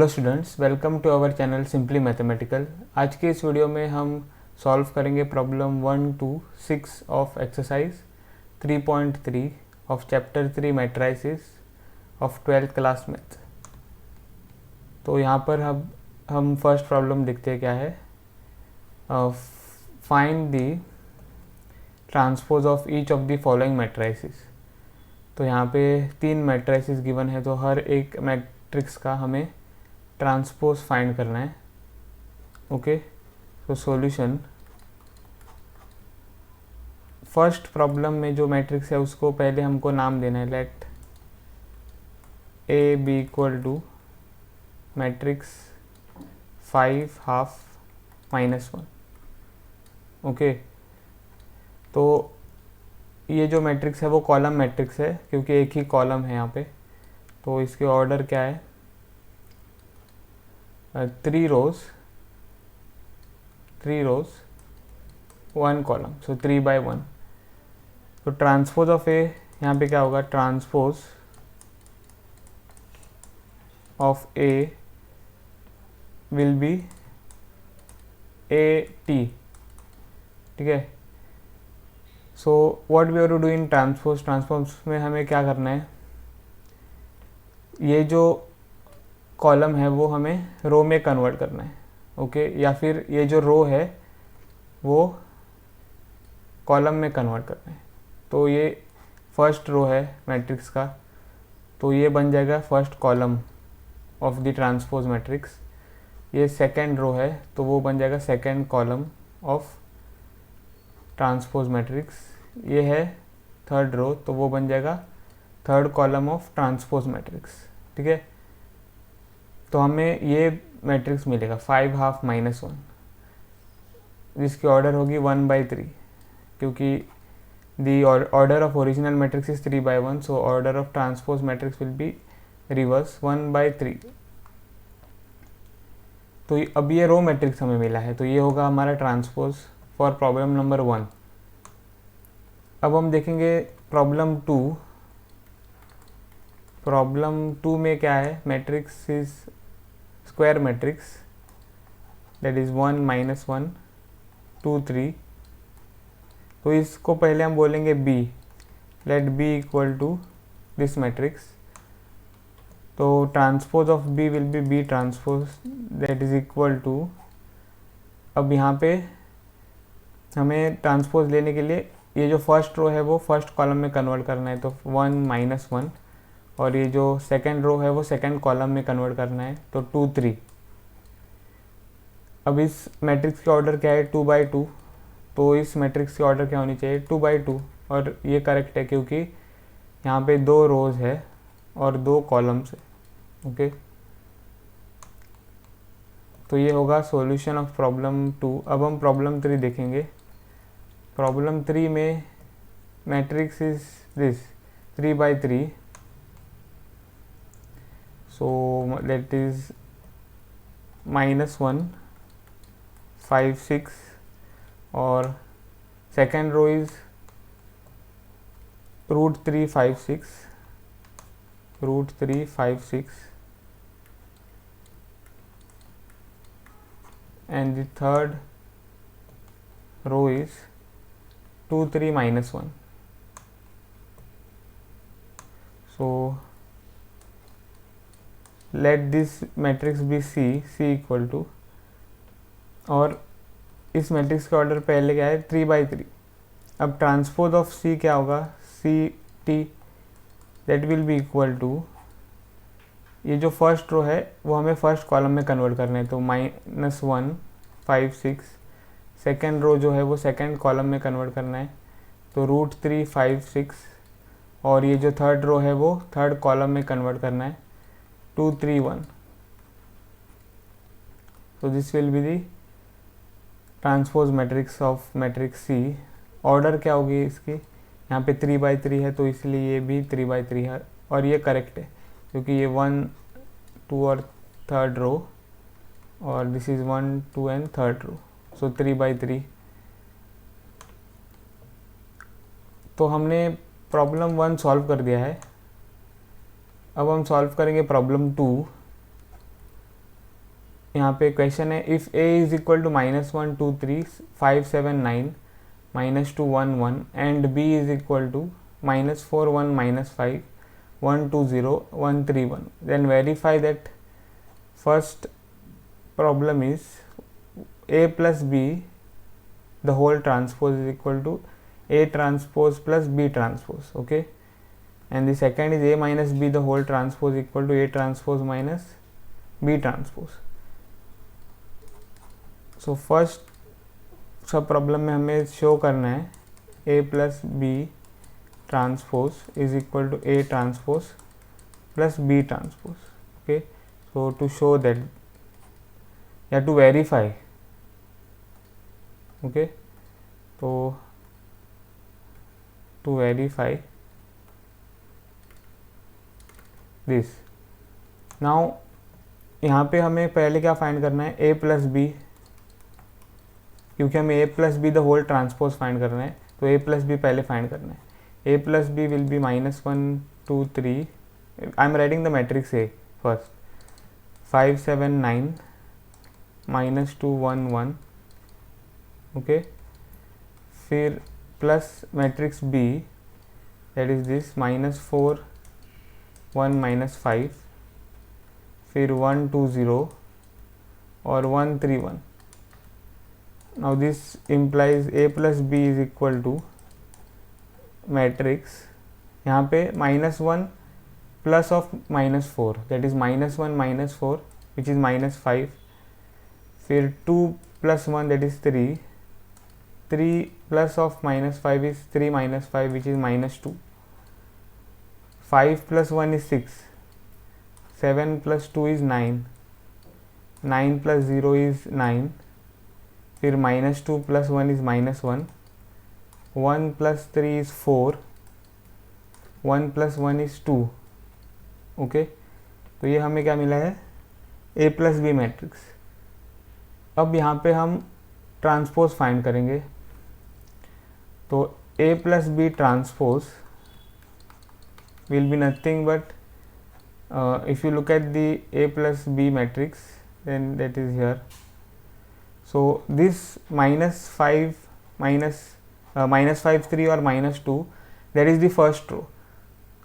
Hello students, welcome to our channel simply mathematical. आज के इस वीडियो में हम सॉल्व करेंगे problem 1 to 6 of exercise 3.3 of chapter 3 matrices of 12th class math. तो यहाँ पर हम फर्स्ट प्रॉब्लम देखते हैं क्या है। Find the transpose of each of the following matrices. तो यहाँ पे 3 मैट्रिसेस गिवन है, तो हर एक मैट्रिक्स का हमें ट्रांसपोज फाइंड करना है। ओके, तो सॉल्यूशन, फर्स्ट प्रॉब्लम में जो मैट्रिक्स है उसको पहले हमको नाम देना है। Let A B equal to matrix 5 half -1। Okay, तो ये जो मैट्रिक्स है वो कॉलम मैट्रिक्स है क्योंकि एक ही कॉलम है यहाँ पे। तो इसके ऑर्डर क्या है, 3 rows 1 कॉलम, सो 3/1। तो ट्रांसपोज ऑफ ए यहाँ पे क्या होगा, transpose of A will be A T. ठीक है, so what we are to do in transpose में हमें क्या करना है, ये जो कॉलम है वो हमें रो में कन्वर्ट करना है। ओके, या फिर ये जो रो है वो कॉलम में कन्वर्ट करना है। तो ये फर्स्ट रो है मैट्रिक्स का, तो ये बन जाएगा first column of the transpose matrix. ये सेकंड रो है तो वो बन जाएगा second column of transpose matrix. ये है थर्ड रो, तो वो बन जाएगा third column of transpose matrix. ठीक है, तो हमें ये मैट्रिक्स मिलेगा 5 हाफ -1, जिसकी ऑर्डर होगी 1/3, क्योंकि दी order of original matrix is 3/1, so order of transpose matrix will be reverse 1/3। तो अब ये रो मैट्रिक्स हमें मिला है, तो ये होगा हमारा ट्रांसपोज फॉर प्रॉब्लम नंबर 1। अब हम देखेंगे प्रॉब्लम 2। प्रॉब्लम 2 में क्या है, matrix is square matrix, that is 1 -1 2 3। तो इसको पहले हम बोलेंगे b, let b equal to this matrix. तो transpose of b will be b transpose, that is equal to, अब यहाँ पे हमें ट्रांसपोज लेने के लिए ये जो फर्स्ट रो है वो फर्स्ट कॉलम में कन्वर्ट करना है, तो 1 -1, और ये जो सेकंड रो है वो सेकंड कॉलम में कन्वर्ट करना है, तो 2 3। अब इस मैट्रिक्स की ऑर्डर क्या है, 2/2। तो इस मैट्रिक्स की ऑर्डर क्या होनी चाहिए, 2/2। और ये करेक्ट है क्योंकि यहाँ पे 2 रोज है और 2 कॉलम्स है। ओके, तो ये होगा सॉल्यूशन ऑफ प्रॉब्लम 2। अब हम प्रॉब्लम 3 देखेंगे। प्रॉब्लम 3 में matrix is this 3/3, so that is -1 5 6, और second row is √3 5 6, √3 5 6, and the third row is 2 3 -1. So let this matrix be C equal to, और इस मैट्रिक्स का ऑर्डर पहले क्या है, 3/3। अब ट्रांसपोज ऑफ C क्या होगा, CT, that will be equal to, ये जो फर्स्ट रो है वो हमें फर्स्ट कॉलम में कन्वर्ट करना है, तो -1 5 6। सेकेंड रो जो है वो सेकेंड कॉलम में कन्वर्ट करना है, तो √3 5 6, और ये जो थर्ड रो है वो थर्ड कॉलम में कन्वर्ट करना है, 2 3 1। so this will be the transpose matrix of matrix C। Order क्या होगी इसकी, यहाँ पे 3/3 है तो इसलिए ये भी 3/3 है, और ये करेक्ट है क्योंकि ये 1 2 और थर्ड रो, और this is 1 2 and third row, so 3/3। तो हमने प्रॉब्लम 1 सॉल्व कर दिया है। अब हम सॉल्व करेंगे प्रॉब्लम 2। यहाँ पे क्वेश्चन है if a is equal to -1 2 3 5 7 9 -2 1 1 and b is equal to -4 1 -5 1 2 0 1 3 1, then verify that first problem is a plus b the whole transpose is equal to a transpose plus b transpose, okay, and the second is a minus b the whole transpose equal to a transpose minus b transpose. So first सब problem में हमें show करना है a plus b transpose is equal to a transpose plus b transpose, okay. So to show that या to verify, okay, तो to verify this now यहाँ पे हमें पहले क्या फाइंड करना है a प्लस बी, क्योंकि हमें a plus B the whole transpose find करना है तो a प्लस बी पहले फाइंड करना है. a plus B will be -1 2 3, I am writing the matrix a first, 5 7 9 -2 1 1, okay, फिर plus matrix b that is this -4 1 -5, फिर 1 2 0 और 1 3 1. Now this implies a plus B is equal to matrix, यहाँ पे -1 plus of -4 that is -1 -4 which is -5, फिर 2 plus 1 that is 3, 3 plus of -5 is 3 -5 which is -2, 5 plus 1 is 6, 7 plus 2 is 9, 9 plus 0 is 9, फिर -2 plus 1 is -1, 1 plus 3 is 4, 1 plus 1 is 2, okay. तो ये हमें क्या मिला है a प्लस बी मैट्रिक्स. अब यहाँ पे हम ट्रांसपोज फाइंड करेंगे तो a plus B transpose will be nothing but if you look at the a plus b matrix then that is here. So this -5 -5 3 और -2 that is the first row.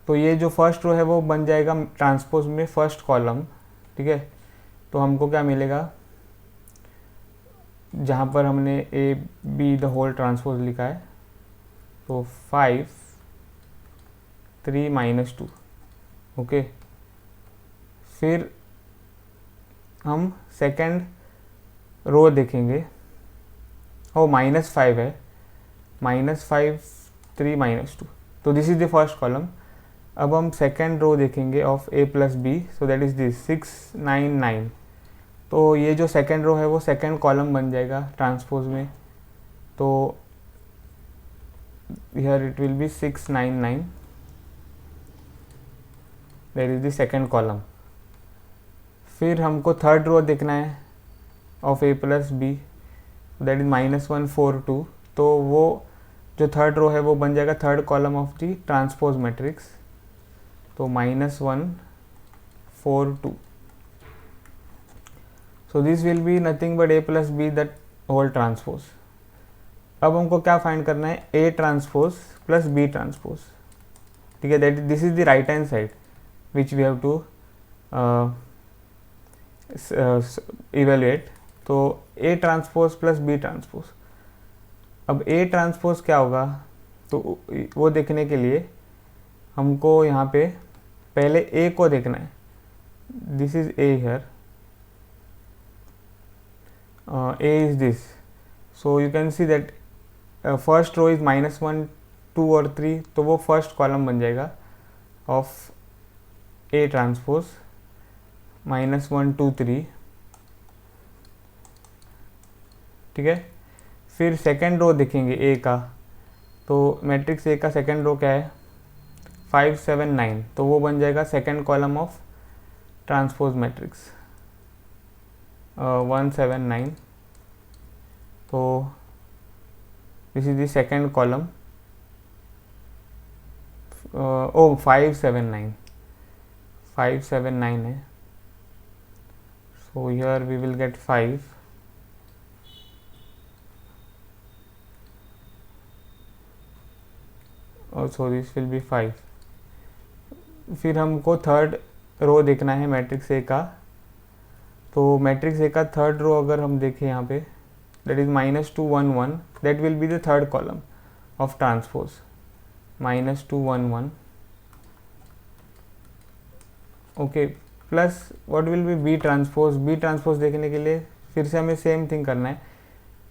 तो ये जो फर्स्ट रो है वो बन जाएगा ट्रांसपोज में first column, ठीक है. तो हमको क्या मिलेगा, जहाँ पर हमने A B the whole transpose लिखा है तो 5 3 -2, ओके. फिर हम सेकंड रो देखेंगे, ओ -5 है, -5 3 -2, तो this is the first column. अब हम सेकंड रो देखेंगे of a plus B, so that is this 6 9 9. तो ये जो सेकंड रो है वो सेकंड कॉलम बन जाएगा ट्रांसपोज में, तो here it will be 6 9 9, that is the second column. फिर हमको थर्ड रो देखना है of a plus B, that is -1 4 2, तो वो जो थर्ड रो है वो बन जाएगा third column of the transpose matrix, तो -1 4 2. So this will be nothing but a plus B that whole transpose. अब हमको क्या फाइंड करना है, a transpose plus b transpose, ठीक है. That this is the right hand side which we have to evaluate. तो a transpose plus b transpose. अब a transpose क्या होगा, तो वो देखने के लिए हमको यहाँ पे पहले a को देखना है. This is a here, a is this, so you can see that first row is -1 2 और 3, तो वो फर्स्ट कॉलम बन जाएगा ऑफ a ट्रांसपोज -1 2 3, ठीक है. फिर सेकेंड रो देखेंगे a का, तो मैट्रिक्स a का सेकेंड रो क्या है 5 7 9, तो वो बन जाएगा second column of transpose matrix 1 7 9. तो this is the second column, 5 7 9 है, So here we will get 5. So this will be 5. फिर हमको थर्ड रो देखना है मैट्रिक्स ए का. तो मैट्रिक्स ए का थर्ड रो अगर हम देखें यहाँ पे, that is -2 1 1, that will be the third column of transpose. -2 1 1. Okay, plus what will be B transpose. B transpose देखने के लिए फिर से हमें सेम थिंग करना है.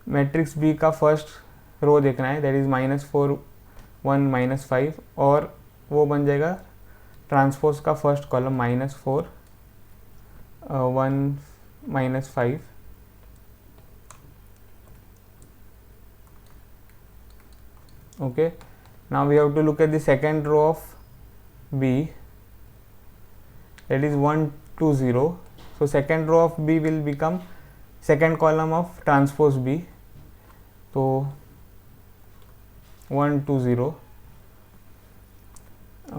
मैट्रिक्स बी का फर्स्ट रो देखना है, दैट इज -4 1 -5, और वो बन जाएगा ट्रांसपोज का first column -4 1 -5. Okay, now we have to look at the second row of B, that is 1 2 0. So second row of B will become second column of transpose B. So 1 2 0,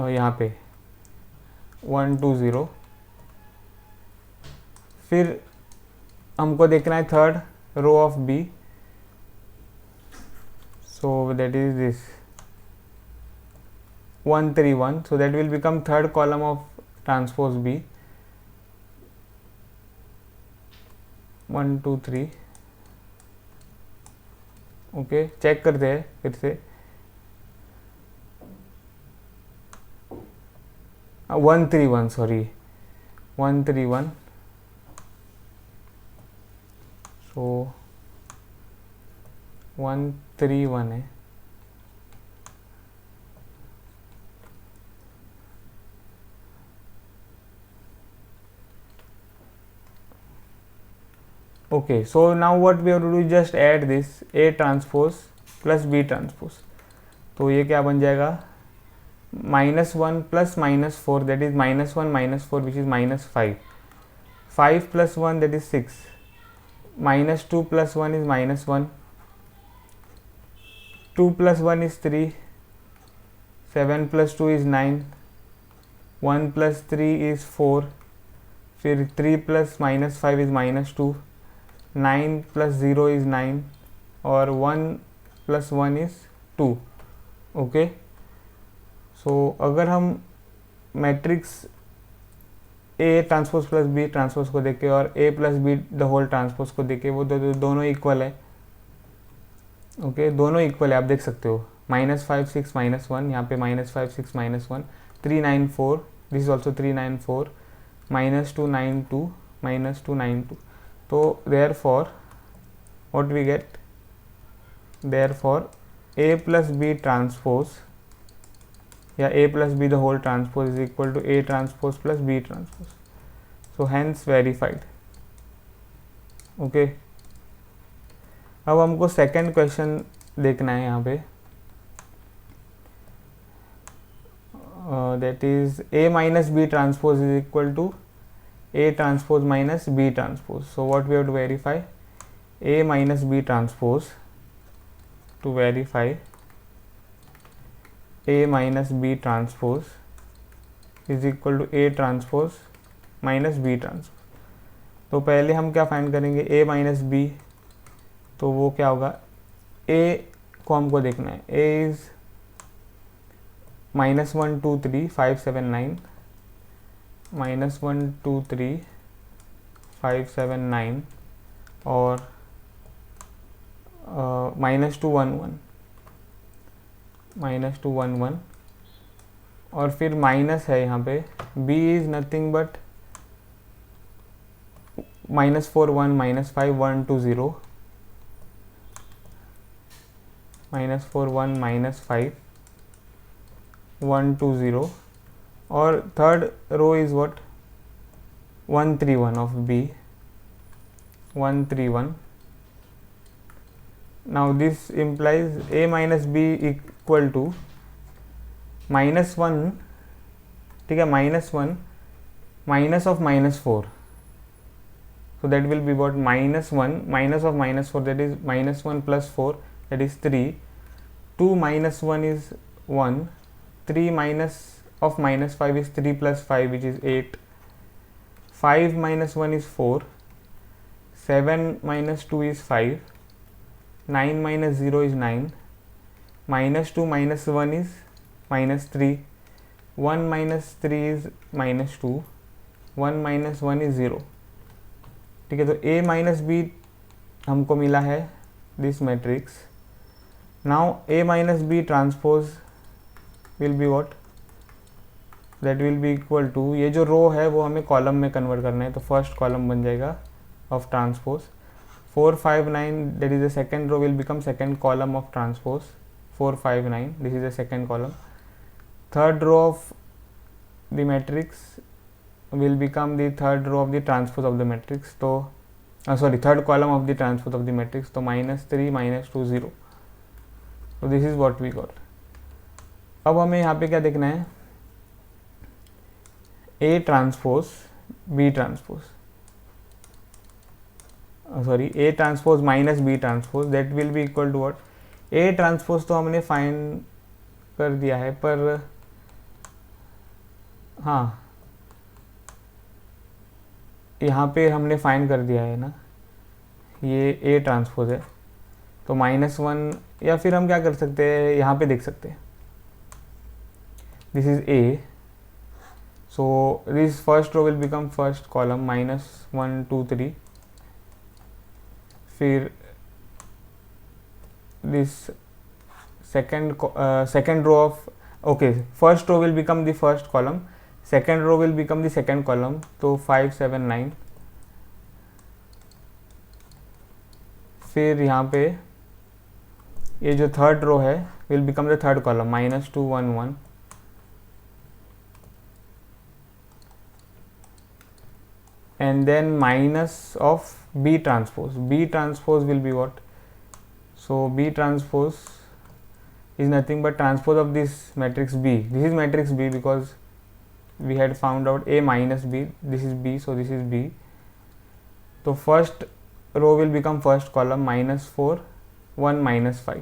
यहाँ पे 1 2 0. फिर हमको देखना है third row of B. So that is this 1 3 1. So that will become third column of transpose B. 1 2 3. Okay, check करते हैं फिर से. 1 3 1, सॉरी 1 3 1. सो 1 3 1 है. Okay, so now what we have to do is just add this A transpose plus B transpose. तो ये क्या बन जाएगा, -1 plus -4, that is -1 -4, which is -5. 5 plus 1, that is 6. -2 plus 1 is -1. 2 plus 1 is 3. 7 plus 2 is 9. 1 plus 3 is 4. फिर 3 plus -5 is -2. 9 plus 0 is 9, और 1 plus 1 is 2. Okay, so अगर हम matrix A transpose plus B transpose को देखें और A plus B the whole transpose को देखें, वो दोनों इक्वल है. ओके, दोनों इक्वल है, आप देख सकते हो. -5 6 -1, यहाँ पे -5 6 -1. 3 9 4, दिस इज ऑल्सो 3 9 4. -2 9 2, -2 9 2. तो therefore what we get, therefore A plus B transpose या A plus B the whole transpose is equal to A transpose plus B transpose. So hence verified. Okay, अब हमको सेकेंड क्वेश्चन देखना है यहाँ पे. That is A minus B transpose is equal to A transpose minus B transpose. So what we have to verify, A minus B transpose. To verify A minus B transpose is equal to A transpose minus B transpose. तो पहले हम क्या find करेंगे, A minus B. तो वो क्या होगा, A को हमको देखना है. A is -1 2 3 5 7 9. -1 2 3 5 7 9, और -2 1 1, -2 1 1, और फिर माइनस है यहाँ पे. B is nothing but -4 1 -5 1 2 0. -4 1 -5 1 2 0. और third row is what, 1 3 1 of B. 1 3 1. Now this implies A minus B equal to -1, ठीक है, -1 minus of -4. So that will be what, -1 minus of -4, that is -1 plus 4, that is 3. 2 minus 1 is 1. 3 minus of -5 is 3 plus 5, which is 8. 5 minus 1 is 4. 7 minus 2 is 5, 9 minus 0 is 9, minus 2 minus 1 is minus 3, 1 minus 3 is minus 2, 1 minus 1 is 0. ठीक है, तो A minus B हमको मिला है this matrix. Now A minus B transpose will be what, that will be equal to, ये जो row है वो हमें कॉलम में कन्वर्ट करना है, तो फर्स्ट कॉलम बन जाएगा of transpose 4 5 9, that is the second row will become second column of transpose 4 5 9, this is the second column. Third row of the matrix will become the third row of the transpose of the matrix. तो third column of the transpose of the matrix. तो -3 -2 0. So this is what we got. अब हमें यहाँ पे क्या देखना है, A transpose B transpose, A transpose minus B transpose, that will be equal to what, A transpose तो हमने फाइंड कर दिया है, पर हाँ यहाँ पे हमने फाइंड कर दिया है ना, ये A ट्रांसपोज है, तो -1, या फिर हम क्या कर सकते हैं, यहाँ पे देख सकते हैं, this is A, so this first row will become first column -1 2 3, फिर दिस second row of, okay, first row will become the first column, second row will become the second column, तो 5 7 9, फिर यहाँ पे ये जो थर्ड रो है will become the third column -2 1 1, and then minus of B transpose. B transpose will be what, so B transpose is nothing but transpose of this matrix B. This is matrix B because we had found out A minus B, this is B, so this is B. So first row will become first column -4 1 -5,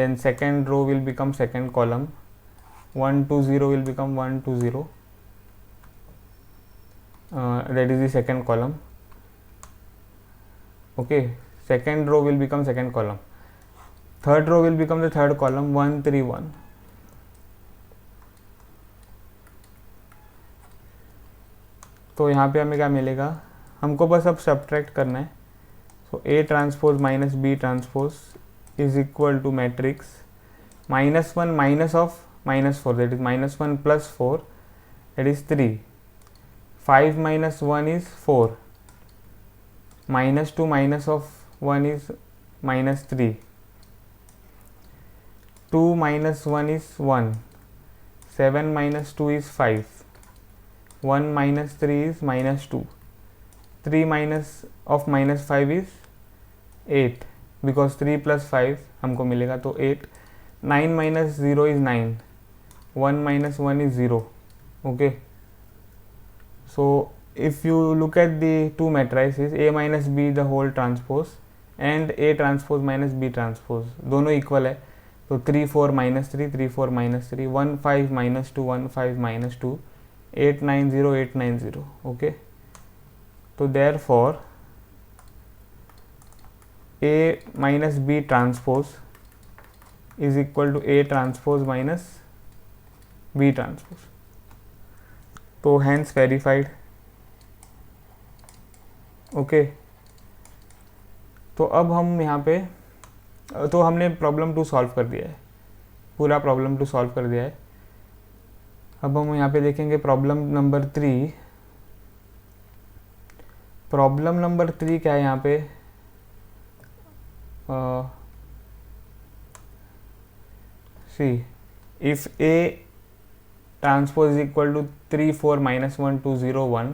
then second row will become second column 1 2 0 will become 1 2 0, that is the second column. Okay, second row will become second column, third row will become the third column 1 3 1. तो यहाँ पे हमें क्या मिलेगा, हमको बस अब subtract करना है, so A transpose minus B transpose is equal to matrix -1 minus of -4, that is -1 plus 4, that is 3, 5 minus 1 is 4, -2 minus of 1 is -3, 2 minus 1 is 1, 7 minus 2 is 5, 1 minus 3 is -2, 3 minus of -5 is 8, because 3 plus 5 हमको मिलेगा तो 8, 9 minus 0 is 9, 1 minus 1 is 0. Okay, so if you look at the two matrices A minus B the whole transpose and A transpose minus B transpose, दोनों equal है, तो 3 4 -3 3 4 -3, 1 5 -2 1 5 -2, 8 9 0 8 9 0. Okay, तो therefore A minus B transpose is equal to A transpose minus B transpose. तो hence verified. Okay, तो अब हम यहाँ पे, तो हमने प्रॉब्लम 2 सॉल्व कर दिया है, पूरा प्रॉब्लम 2 सॉल्व कर दिया है. अब हम यहाँ पे देखेंगे प्रॉब्लम नंबर 3. प्रॉब्लम नंबर 3 क्या है यहाँ पे, see if A transpose is equal to 3 4 -1 2 0 1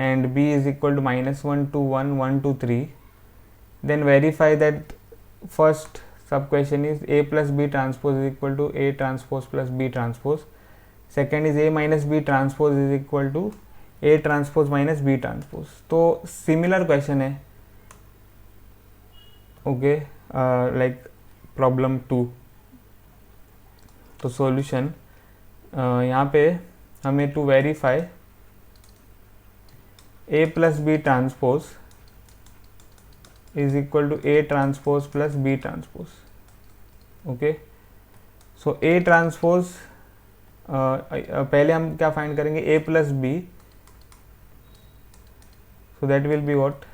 and B is equal to -1 2 1 1 2 3, then verify that first sub question is A plus B transpose is equal to A transpose plus B transpose, second is A minus B transpose is equal to A transpose minus B transpose. तो similar question है, okay, like problem 2. तो solution यहाँ पे हमें to verify A plus B transpose is equal to A transpose plus B transpose. Okay, so A transpose पहले हम क्या find करेंगे, A plus B, so that will be what.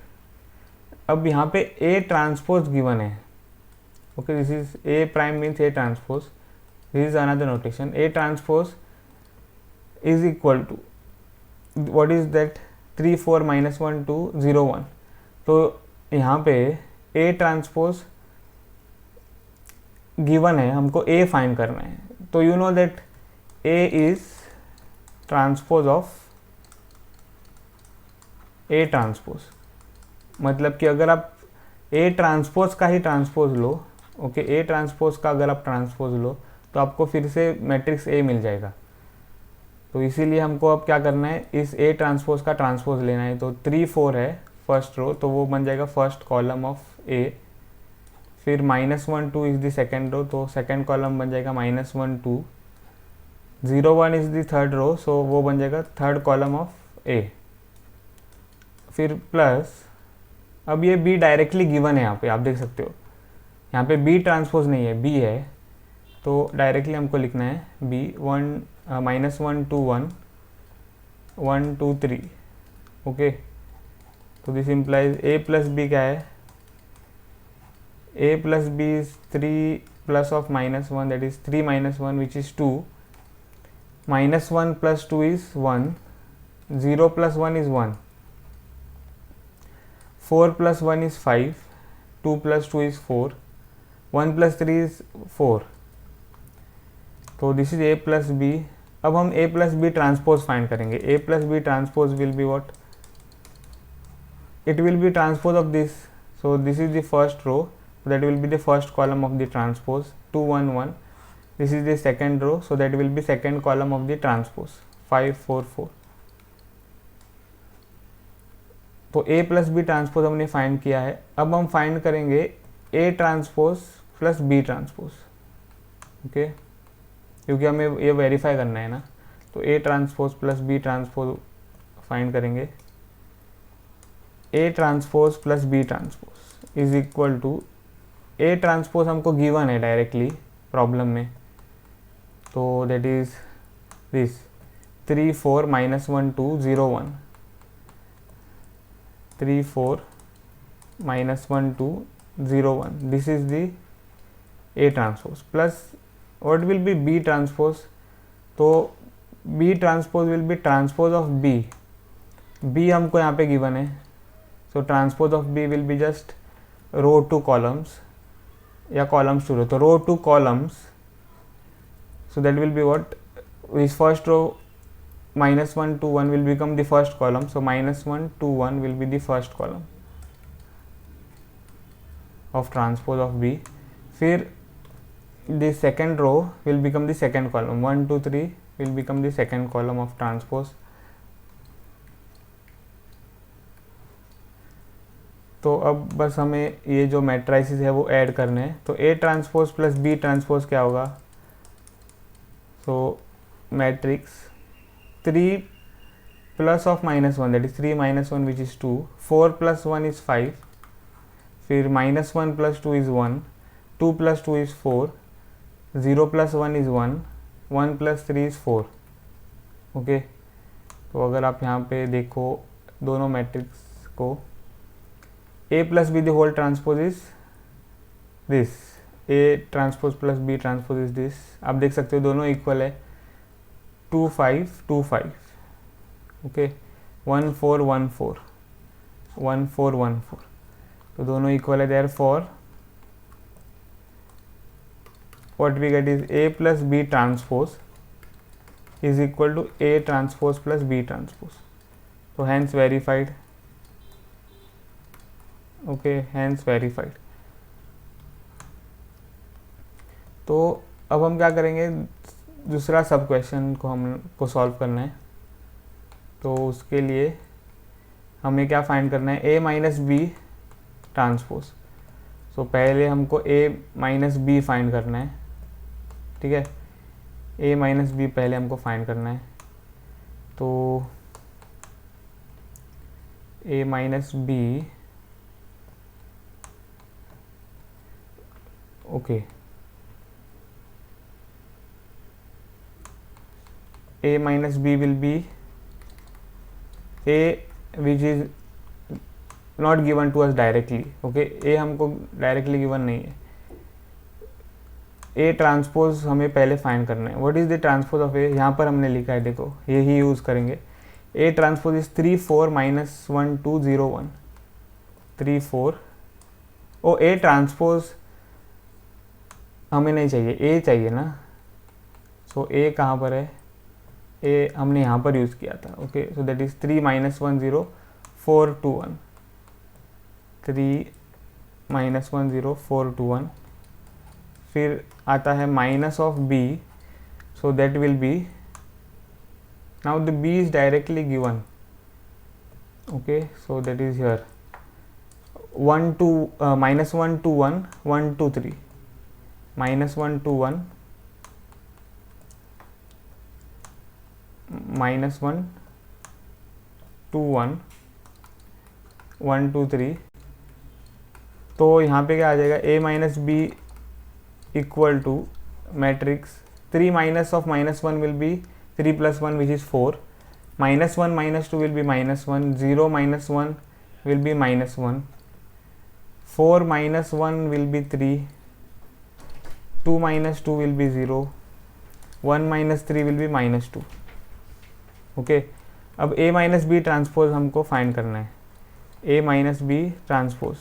अब यहाँ पे ए ट्रांसपोज गिवन है. Okay, this is A prime means A transpose. This is another notation. A transpose is equal to what is that, 3 4 -1 2 0 1. तो यहाँ पे A transpose given है, हमको ए find करना है. तो you know that A is transpose of A transpose. मतलब कि अगर आप ए ट्रांसपोज का ही ट्रांसपोज लो, ओके, ए ट्रांसपोज का अगर आप ट्रांसपोज लो तो आपको फिर से मैट्रिक्स ए मिल जाएगा. तो इसीलिए हमको अब क्या करना है, इस ए ट्रांसपोज का ट्रांसपोज लेना है. तो 3 4 है फर्स्ट रो, तो वो बन जाएगा फर्स्ट कॉलम ऑफ ए. फिर -1 2 इज द सेकेंड रो, तो सेकेंड कॉलम बन जाएगा -1 2. 0 1 इज द थर्ड रो, सो वो बन जाएगा थर्ड कॉलम ऑफ ए. फिर प्लस, अब ये बी डायरेक्टली गिवन है यहाँ पे, आप देख सकते हो यहाँ पे बी ट्रांसपोज नहीं है, बी है. तो डायरेक्टली हमको लिखना है बी. -1 2 1 1 2 3. ओके, तो this implies A plus B क्या है, A plus B is 3 plus of -1, that is 3 -1 which is 2. -1 plus 2 is 1. 0 plus 1 is 1. 4 plus 1 is 5, 2 plus 2 is 4, 1 plus 3 is 4. तो this is A plus B. अब हम A plus B transpose find करेंगे. A plus B transpose will be what, it will be transpose of this. So this is the first row, that will be the first column of the transpose. 2 1 1. This is the second row, so that will be second column of the transpose. 5 4 4. तो A plus B transpose हमने find किया है. अब हम find करेंगे A transpose plus B transpose. Okay, क्योंकि हमें ये वेरीफाई करना है ना. तो A transpose plus B transpose find करेंगे. A transpose plus B transpose is equal to, A transpose हमको गिवन है डायरेक्टली प्रॉब्लम में, तो that is this 3 4 -1 2 0 1. 3 4 -1 2 0 1. This is the A transpose plus what will be B transpose. तो B transpose will be transpose of B. B हमको यहाँ पे given है, so transpose of B will be just row to columns या columns to row. तो row to columns, so that will be what, this first row -1 2 1 will become the first column, so -1 2 1 will be the first column of transpose of B. फिर the second row will become the second column. 1 2 3 will become the second column of transpose. तो अब बस हमें ये जो matrices है वो add करने हैं. तो A transpose plus B transpose क्या होगा, so matrix 3 plus of -1 that is 3 -1 which is 2, 4 plus 1 is 5, फिर -1 plus 2 is 1, 2 plus 2 is 4, 0 plus 1 is 1, 1 plus 3 is 4. Okay, तो अगर आप यहाँ पे देखो दोनों मैट्रिक्स को, A plus B the whole transpose is this, A transpose plus B transpose is this. आप देख सकते हो दोनों इक्वल है, 2 5 2 5. ओके, 1 4 1 4 1 4 1 4. तो दोनों इक्वल है. Therefore what we get is A plus B transpose is equal to A transpose plus B transpose. So hence verified. Okay, hence verified. तो अब हम क्या करेंगे, दूसरा सब क्वेश्चन को हमको सॉल्व करना है. तो उसके लिए हमें क्या फाइंड करना है, A minus B transpose. So पहले हमको A माइनस बी फाइंड करना है. ठीक है, A माइनस बी पहले हमको फाइंड करना है. तो A minus B, okay, a minus b will be a which is not given to us directly, okay, a हमको directly given नहीं है, a ट्रांसपोज हमें पहले फाइंड करना है. What is the transpose of a? यहाँ पर हमने लिखा है, देखो यही यूज करेंगे. a transpose is 3 4 minus 1 2 0 1 3 4. Oh a transpose हमें नहीं चाहिए, a चाहिए ना. सो a कहाँ पर है? ए हमने यहाँ पर यूज़ किया था. Okay, so that is 3 minus 1 0 4 2 1 3 minus 1 0 4 2 1. फिर आता है minus of B, so that will be, now the B is directly given. Okay, so that is here 1 2 minus 1 2 1 1 2 3 minus 1 2 1 minus 1 2 1 1 2 3. तो यहाँ पे क्या आ जाएगा? a minus B equal to matrix 3 minus of minus 1 will be 3 plus 1 which is 4. Minus 1 minus 2 will be minus 1. 0 minus 1 will be minus 1. 4 minus 1 will be 3. 2 minus 2 will be 0. 1 minus 3 will be minus 2. Okay, अब a minus B transpose हमको find करना है. a minus B transpose,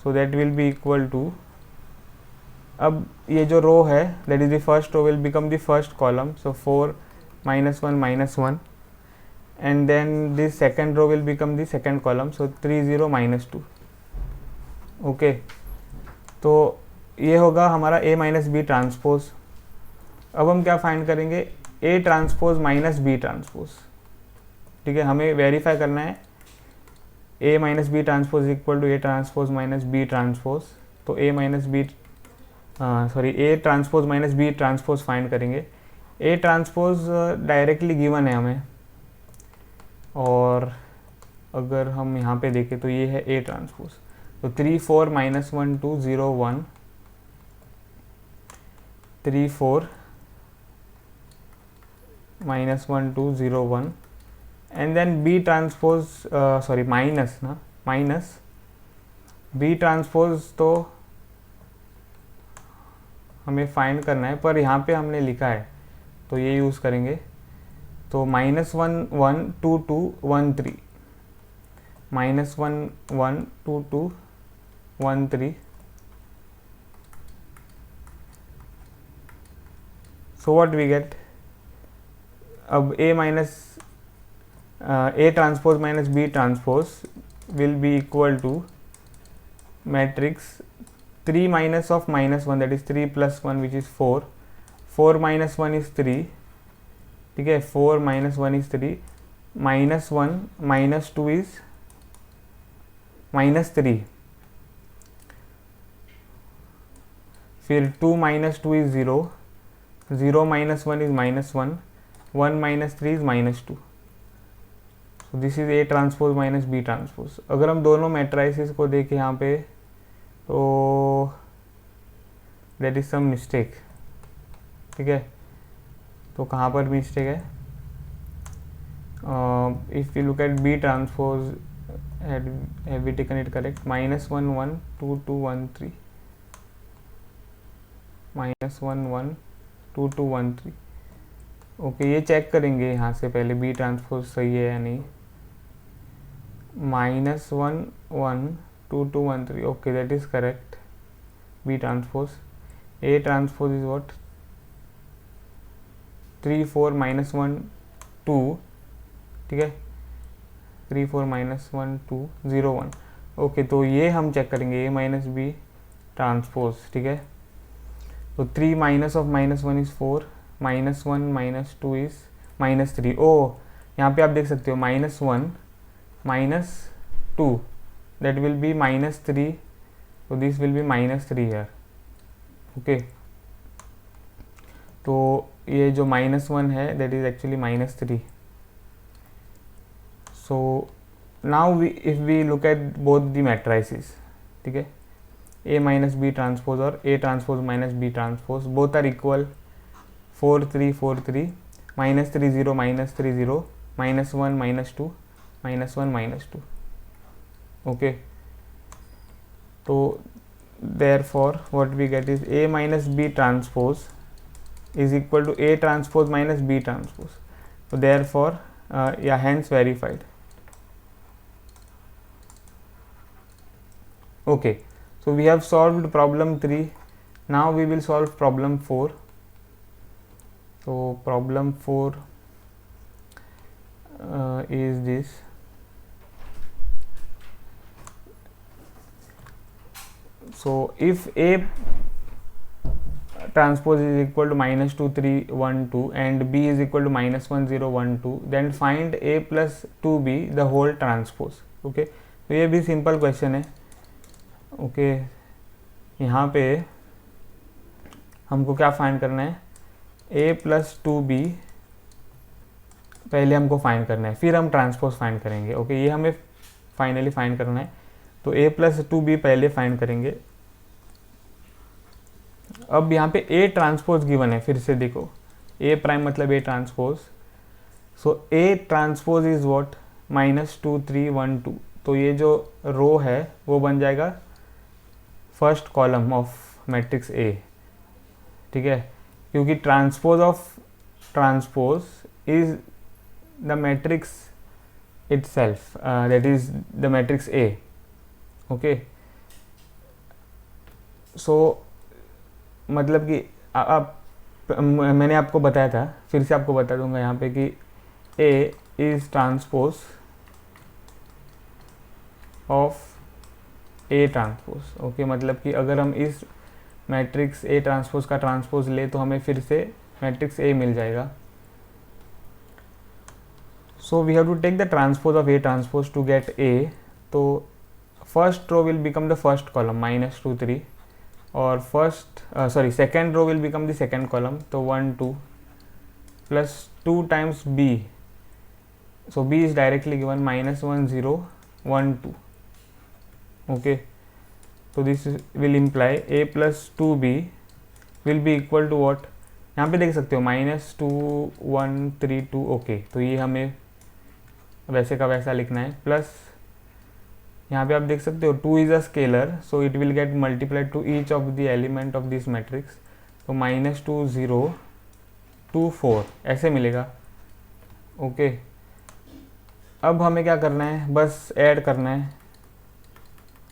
so that will be equal to, अब ये जो row है that is the first row will become the first column. So 4 minus 1 minus 1 and then this second row will become the second column. So 3 0 minus 2. Okay, तो ये होगा हमारा a minus B transpose. अब हम क्या find करेंगे? a transpose minus B transpose. ठीक है, हमें वेरीफाई करना है a minus B transpose equal to a transpose minus B transpose. तो a minus B a transpose minus B transpose find करेंगे. a ट्रांसपोज डायरेक्टली गिवन है हमें, और अगर हम यहाँ पे देखें तो ये है a ट्रांसपोज. तो 3 4 minus 1 2 0 1 3 4 minus 1 2 0 1 and then b transpose minus ना, minus b transpose तो हमें फाइंड करना है, पर यहाँ पे हमने लिखा है तो ये यूज़ करेंगे. तो minus 1 1 2 2 1 3 minus 1 1 2 2 1 3. So what we get? अब a minus a transpose minus b transpose will be equal to matrix 3 minus of minus 1 that is 3 plus 1 which is 4. 4 minus 1 is 3. ठीक है, 4 minus 1 is 3. Minus 1 minus 2 is minus 3. फिर 2 minus 2 is 0. 0 minus 1 is minus 1. 1 minus 3 is minus 2. So this is a transpose minus b transpose. अगर हम दोनों matrices को देखें यहाँ पे, तो दैट इज सम मिस्टेक. ठीक है, तो कहाँ पर मिस्टेक है? If you look at b transpose, have we taken it correct? Minus 1 1 2 2 1 3 minus 1 1 2 2 1 3. Okay, ये चेक करेंगे यहाँ से पहले बी ट्रांसपोज सही है या नहीं. Minus 1 1 2 2 1 3. Okay, that is correct. B transpose. A transpose is what? 3 4 minus 1 2. ठीक है, 3 4 माइनस 1 2 0 1. ओके, तो ये हम चेक करेंगे a माइनस बी ट्रांसपोज. ठीक है, तो 3 minus of minus 1 is 4. Minus 1 minus 2 is minus 3. ओ, यहाँ पे आप देख सकते हो minus 1 minus 2 that will be minus 3. तो this will be minus 3 here. Okay, तो ये जो माइनस 1 है that is actually minus 3. So now we if we look at both the matrices, ठीक है, ए माइनस बी ट्रांसपोज और A transpose minus B transpose, both are equal, 4 3 4 3, -3 0 -3 0, -1 -2, -1 -2, okay. तो therefore what we get is A minus B transpose is equal to A transpose minus B transpose. So therefore yeah, hence verified. Okay, so we have solved problem 3. Now we will solve problem 4. So problem 4 is this. So if A transpose is equal to -2 3 1 2 and B is equal to -1 0 1 2, then find A plus 2B the whole transpose. Okay, तो ये भी simple question है. Okay, यहाँ पे हमको क्या find करना है, A plus 2B पहले हमको फाइंड करना है, फिर हम ट्रांसपोज फाइंड करेंगे. ओके, ये हमें फाइनली फाइंड करना है. तो A plus 2B पहले फाइंड करेंगे. अब यहाँ पे A ट्रांसपोज गिवन है, फिर से देखो, A प्राइम मतलब A transpose. So A transpose is what, -2 3 1 2. तो ये जो रो है वो बन जाएगा first column of matrix A, ठीक है, क्योंकि transpose of transpose is the matrix itself, that is the matrix A. ओके, सो मतलब कि आप मैंने आपको बताया था, फिर से आपको बता दूंगा यहाँ पे कि A is transpose of A transpose. Okay, मतलब कि अगर हम इस मैट्रिक्स A ट्रांसपोज का ट्रांसपोज ले तो हमें फिर से मैट्रिक्स A मिल जाएगा. So we have to take the transpose of A transpose to get A. तो first row will become the first column -2 3, और second row will become the second column, तो 1 2 प्लस 2 टाइम्स B. सो B is directly given -1 0 1 2. Okay, तो this will imply A plus 2B will be equal to what, यहाँ पे देख सकते हो -2 1 3 2. Okay, तो ये हमें वैसे का वैसा लिखना है. प्लस यहाँ पे आप देख सकते हो 2 is a scalar, so it will get multiplied to each of the element of this matrix. तो -2 0 2 4 ऐसे मिलेगा. ओके, अब हमें क्या करना है, बस ऐड करना है.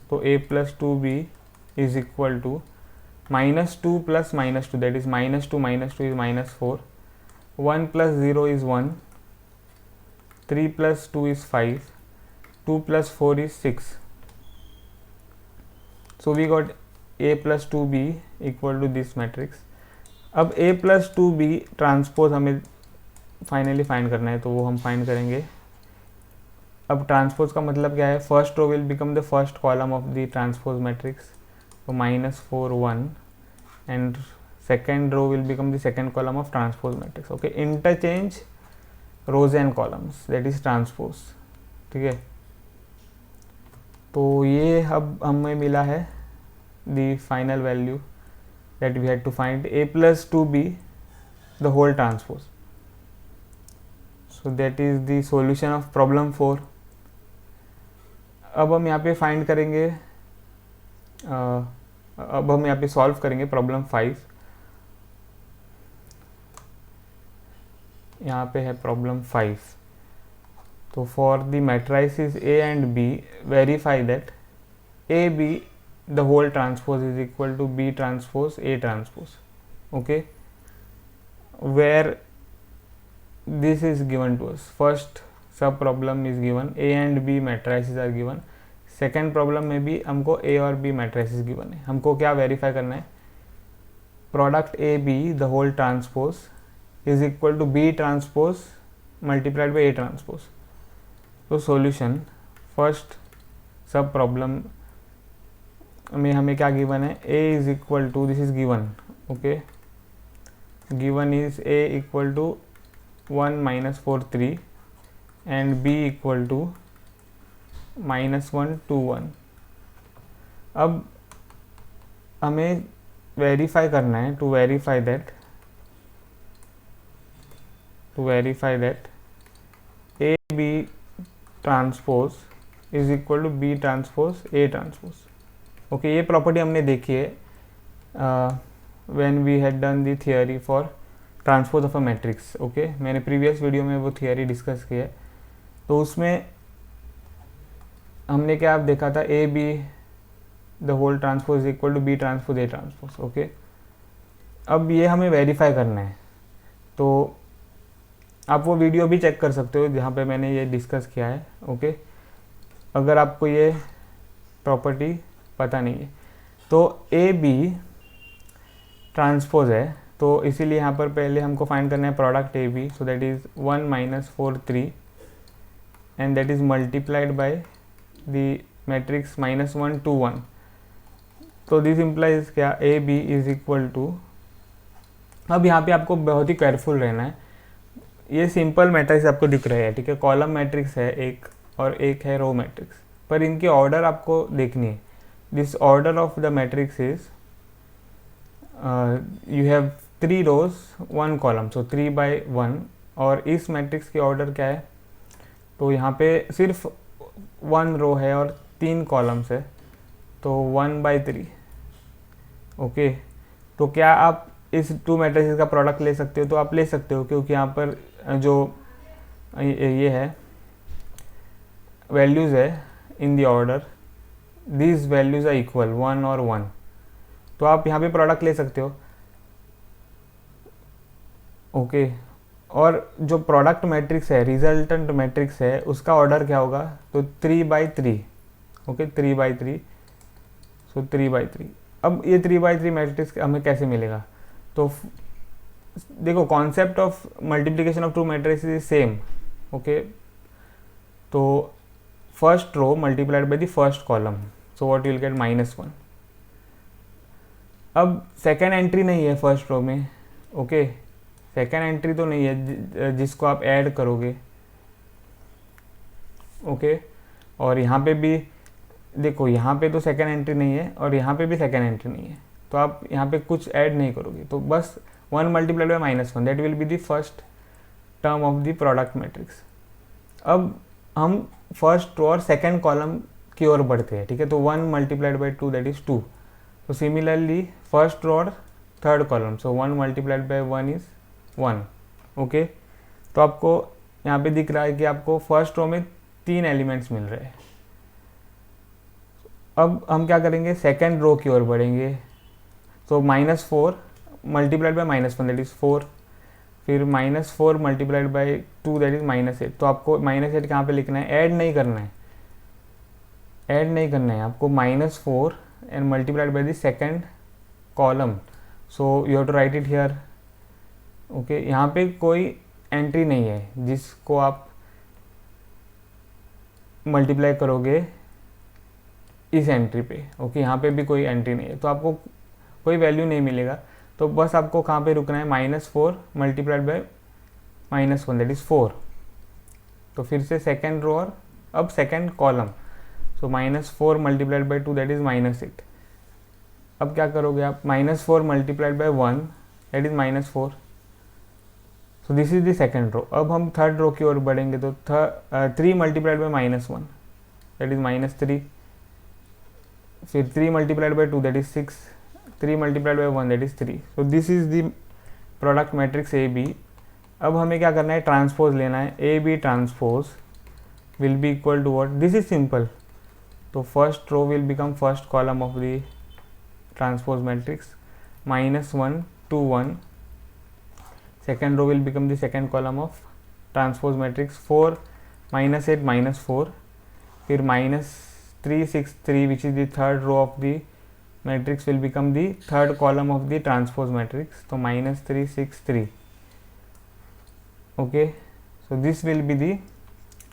तो A plus 2B is equal to -2 plus -2, that is -2 -2 is -4, 1 plus 0 is 1, 3 plus 2 is 5, 2 plus 4 is 6. So we got A plus 2B equal to this matrix. अब A plus 2B ट्रांसपोज हमें finally find करना है, तो वो हम find करेंगे. अब transpose का मतलब क्या है, first row will become the first column of the transpose matrix, तो -4 1, and second row will become the second column of transpose matrix. Okay, interchange rows and columns, that is transpose. ठीक है, तो ये अब हमें मिला है the final value that we had to find, A plus 2B the whole transpose. So that is the solution of problem 4. अब हम यहाँ पे फाइंड करेंगे, अब हम यहाँ पे सॉल्व करेंगे प्रॉब्लम 5. यहाँ पे है प्रॉब्लम 5. तो for the matrices A and B verify that AB the whole transpose is equal to B transpose A transpose. Okay, where this is given to us. First sub problem is given, A and B matrices are given. Second problem में भी हमको A और B matrices given है. हमको क्या verify करना है, product AB the whole transpose is equal to B transpose multiplied by A transpose. तो सॉल्यूशन, फर्स्ट सब प्रॉब्लम में हमें क्या गिवन है, A is equal to, this is given. Okay, given is A equal to 1 -4 3 and B equal to -1 2 1। अब हमें verify करना है, to verify that A B transpose is equal to B transpose A transpose. Okay, ये property हमने देखी है when we had done the theory for transpose of a matrix. Okay, मैंने previous video में वो थियरी डिस्कस की है। तो उसमें हमने क्या देखा था, A B the whole transpose equal to B transpose A transpose. Okay, अब ये हमें वेरीफाई करना है, तो आप वो वीडियो भी चेक कर सकते हो जहाँ पे मैंने ये डिस्कस किया है। ओके, अगर आपको ये प्रॉपर्टी पता नहीं है तो ए बी ट्रांसपोज है, तो इसीलिए यहाँ पर पहले हमको फाइंड करना है product A B. So that is 1 - 4 3 and that is multiplied by the matrix -1 2 1। तो दिस इम्प्लाइज क्या, A B is equal to, अब यहाँ पे आपको बहुत ही केयरफुल रहना है। ये सिंपल मैट्रिक्स आपको दिख रहे हैं, ठीक है, कॉलम मैट्रिक्स है एक और एक है रो मैट्रिक्स, पर इनकी ऑर्डर आपको देखनी है। This order of the matrix is you have 3 rows 1 column, so 3 by 1। और इस मैट्रिक्स की ऑर्डर क्या है, तो यहाँ पे सिर्फ 1 रो है और 3 कॉलम्स है, तो 1 by 3। ओके, तो क्या आप इस 2 मैट्रिक्स का प्रोडक्ट ले सकते हो, तो आप ले सकते हो, क्योंकि यहाँ पर जो ये है वैल्यूज़ है in the order, these values are equal 1 और 1, तो आप यहाँ पे प्रोडक्ट ले सकते हो। ओके, और जो प्रोडक्ट मैट्रिक्स है, रिजल्टेंट मैट्रिक्स है, उसका ऑर्डर क्या होगा, तो 3 by 3। Okay, 3 by 3, so 3 by 3। अब ये 3 by 3 मैट्रिक्स हमें कैसे मिलेगा, तो देखो concept of multiplication of 2 matrix is same. Okay, तो first row multiplied by the first column, so what you will get -1। अब सेकेंड एंट्री नहीं है फर्स्ट रो में। ओके, सेकेंड एंट्री तो नहीं है जिसको आप ऐड करोगे। ओके, और यहाँ पे भी देखो, यहाँ पे तो सेकेंड एंट्री नहीं है और यहाँ पे भी सेकेंड एंट्री नहीं है, तो आप यहाँ पे कुछ ऐड नहीं करोगे, तो बस 1 multiplied by -1, that will be the first term of the product matrix. अब हम फर्स्ट रो और सेकेंड कॉलम की ओर बढ़ते हैं, ठीक है, तो 1 मल्टीप्लाइड बाय 2 दैट इज 2। तो सिमिलरली फर्स्ट रो और third column, so 1 multiplied by 1 is 1। Okay, तो आपको यहाँ पे दिख रहा है कि आपको फर्स्ट रो में 3 एलिमेंट्स मिल रहे हैं। अब हम क्या करेंगे, सेकेंड रो की ओर बढ़ेंगे, तो -4 मल्टीप्लाइड बाय -1 दैट इज 4, फिर -4 मल्टीप्लाइड बाय 2 दैट इज -8। तो आपको -8 कहाँ पे लिखना है, ऐड नहीं करना है, ऐड नहीं करना है आपको, -4 and multiplied by the second column, so you have to write it here. Okay, यहाँ पे कोई एंट्री नहीं है जिसको आप मल्टीप्लाई करोगे इस एंट्री पे। ओके, यहाँ पे भी कोई एंट्री नहीं है, तो आपको कोई वैल्यू नहीं मिलेगा, तो बस आपको कहाँ पे रुकना है, -4 मल्टीप्लाइड बाय -1 दैट इज 4। तो फिर से सेकेंड रो और अब second column, so -4 multiplied by 2 that is -8। अब क्या करोगे आप, -4 multiplied by 1 that is -4, so this is the second row. अब हम थर्ड रो की ओर बढ़ेंगे, तो 3 मल्टीप्लाइड बाय -1 दैट इज -3, फिर 3 multiplied by 2 that is 6, 3 multiplied by 1 that is 3। So this is the product matrix A B. अब हमें क्या करना है, ट्रांसपोज लेना है, A B transpose will be equal to what, this is simple, तो first row will become first column of the transpose matrix, -1 2 1, second row will become the second column of transpose matrix, 4 -8 -4, फिर -3 6 3 which is the third row of the matrix will become the third column of the transpose matrix, तो -3 6 3। Okay, so this will be the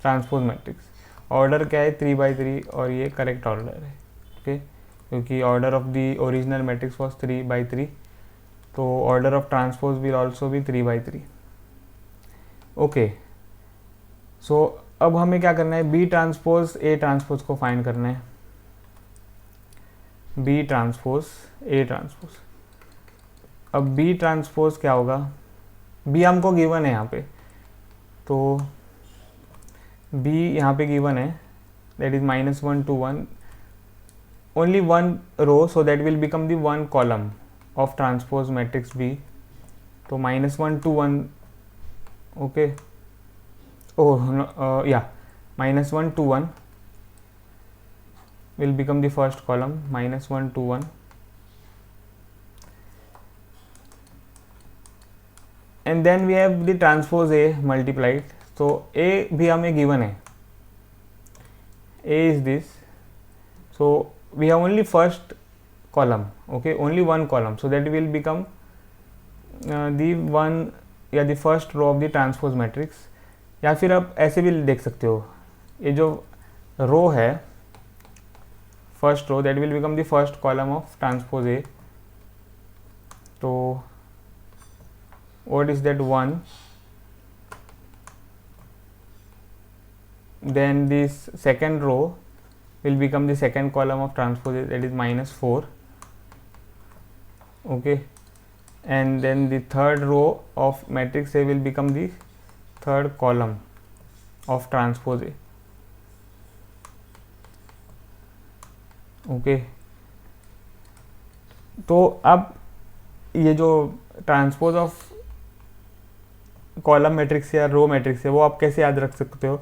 transpose matrix। Order क्या है, 3 by 3, और ये correct order है। Okay, क्योंकि order of the original matrix was 3 by 3, तो order of transpose will also be 3 by 3। Okay, so अब हमें क्या करना है, बी ट्रांसपोज ए ट्रांसपोज को फाइंड करना है, बी ट्रांसपोज ए ट्रांसपोज। अब बी ट्रांसपोज क्या होगा, बी हमको गिवन है यहाँ पे, तो बी यहाँ पे गिवन है, that is -1 to 1, only one row, so that will become the one column of transpose matrix B. तो -1 to 1, okay, oh no, yeah, -1 to 1 will become the first column, -1 to 1, and then we have the transpose A multiplied. So A भी हमें given है, A is this, so we have only first column, okay, only one column, so that will become the one या the first row of the transpose matrix. या फिर आप ऐसे भी देख सकते हो, ये जो रो है first row, that will become the first column of transpose A. तो what is that, 1, then this second row will become the second column of transpose A, that is -4, okay, and then the third row of matrix A will become the third column of transpose A, okay. तो अब ये जो transpose of column matrix या row matrix है वो आप कैसे याद रख सकते हो,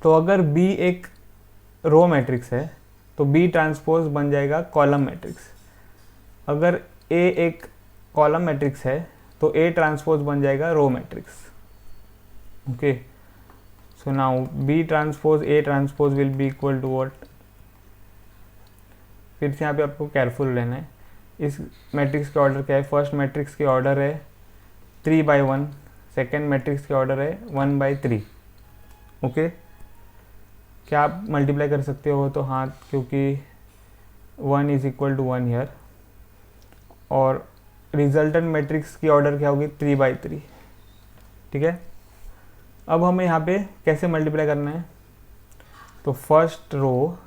तो अगर B एक रो मैट्रिक्स है तो B ट्रांसपोज बन जाएगा कॉलम मैट्रिक्स, अगर A एक कॉलम मैट्रिक्स है तो A ट्रांसपोज बन जाएगा row matrix, okay. So now B transpose A transpose will be equal to what, फिर से यहाँ पे आपको केयरफुल रहना है, इस मैट्रिक्स के ऑर्डर क्या है, फर्स्ट मैट्रिक्स के ऑर्डर है 3/1, सेकेंड मैट्रिक्स के ऑर्डर है 1/3, ओके. क्या आप मल्टीप्लाई कर सकते हो, तो हाँ, क्योंकि 1 इज इक्वल टू 1 हियर, और रिजल्टेंट मैट्रिक्स की ऑर्डर क्या होगी 3/3, ठीक है. अब हमें यहाँ पे कैसे मल्टीप्लाई करना है, तो first row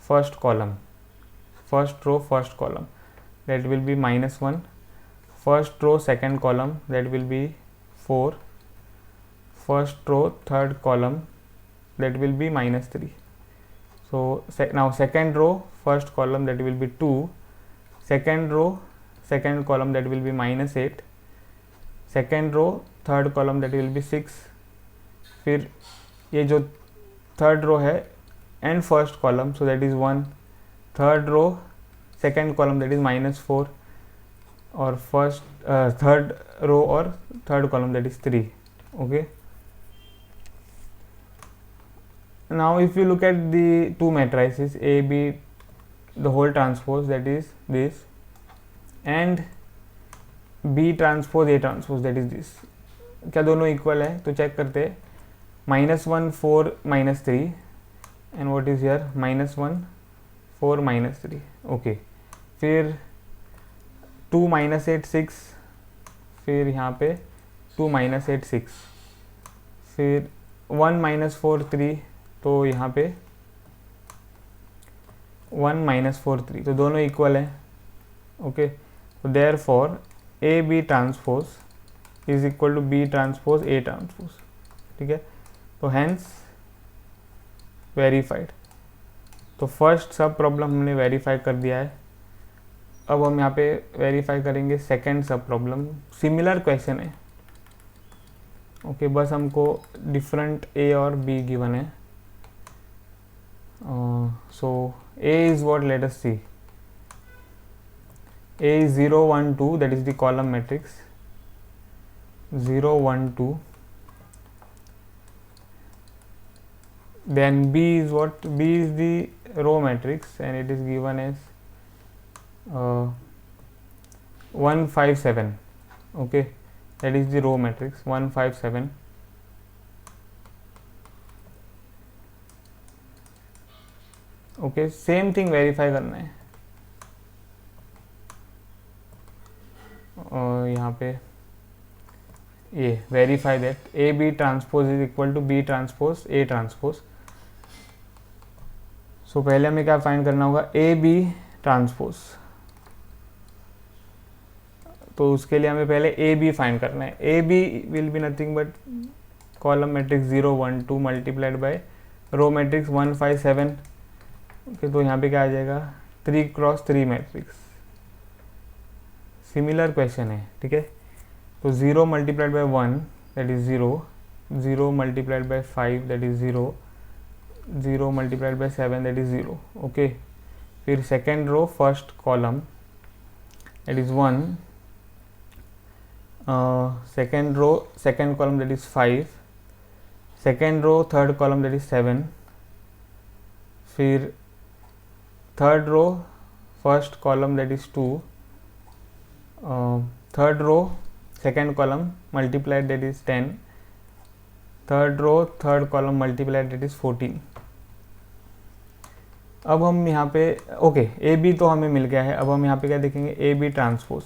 first column, first row first column, that will be -1, first row second column, that will be 4, first row third column, that will be -3. So now second row first column, that will be 2, second row second column, that will be -8, second row third column, that will be 6, फिर ये जो third row है and first column, so that is 1, third row second column, that is -4, और first third row और third column, that is 3, okay. Now if you look at the two matrices A, B, the whole transpose, that is this, and B transpose A transpose, that is this, क्या दोनों equal है, तो check करते हैं, -1 4 -3, and what is here, -1 4 -3, okay. फिर 2 -8 6, फिर यहाँ पे 2 -8 6, फिर 1 -4 3, तो यहाँ पे 1 -4 3, तो दोनों इक्वल है, ओके. तो therefore A B transpose is equal to B transpose A transpose, ठीक है. तो हैंस वेरीफाइड, तो फर्स्ट सब प्रॉब्लम हमने वेरीफाई कर दिया है. अब हम यहाँ पे वेरीफाई करेंगे सेकेंड सब प्रॉब्लम, सिमिलर क्वेश्चन है, ओके, बस हमको डिफरेंट ए और बी गिवन है. So A is what, let us see, A is 0 1 2, that is the column matrix, 0 1 2, then B is what, B is the row matrix and it is given as 1 5 7, okay, that is the row matrix 1 5 7. Okay, same thing verify करना है, और यहाँ पे ये verify that A B transpose is equal to B transpose A transpose. So पहले हमें क्या find करना होगा, ए बी ट्रांसपोज। तो उसके लिए हमें पहले ए बी फाइंड करना है। A B will be nothing but column matrix 0 1 2 multiplied by row matrix 1 5 7। Okay, तो यहाँ पे क्या आ जाएगा, 3 क्रॉस 3 मैट्रिक्स। सिमिलर क्वेश्चन है, ठीक है। तो 0 multiplied by 1 that is 0, 0 multiplied by 5 that is 0, 0 multiplied by 7 that is 0। Okay, फिर second row first column that is 1, second row second column that is 5, second row third column that is 7, फिर third row first column that is 2, third row second column multiplied that is 10, third row third column multiplied that is 14। अब हम यहाँ पे okay, A B तो हमें मिल गया है। अब हम यहाँ पे क्या देखेंगे, ए बी ट्रांसपोज।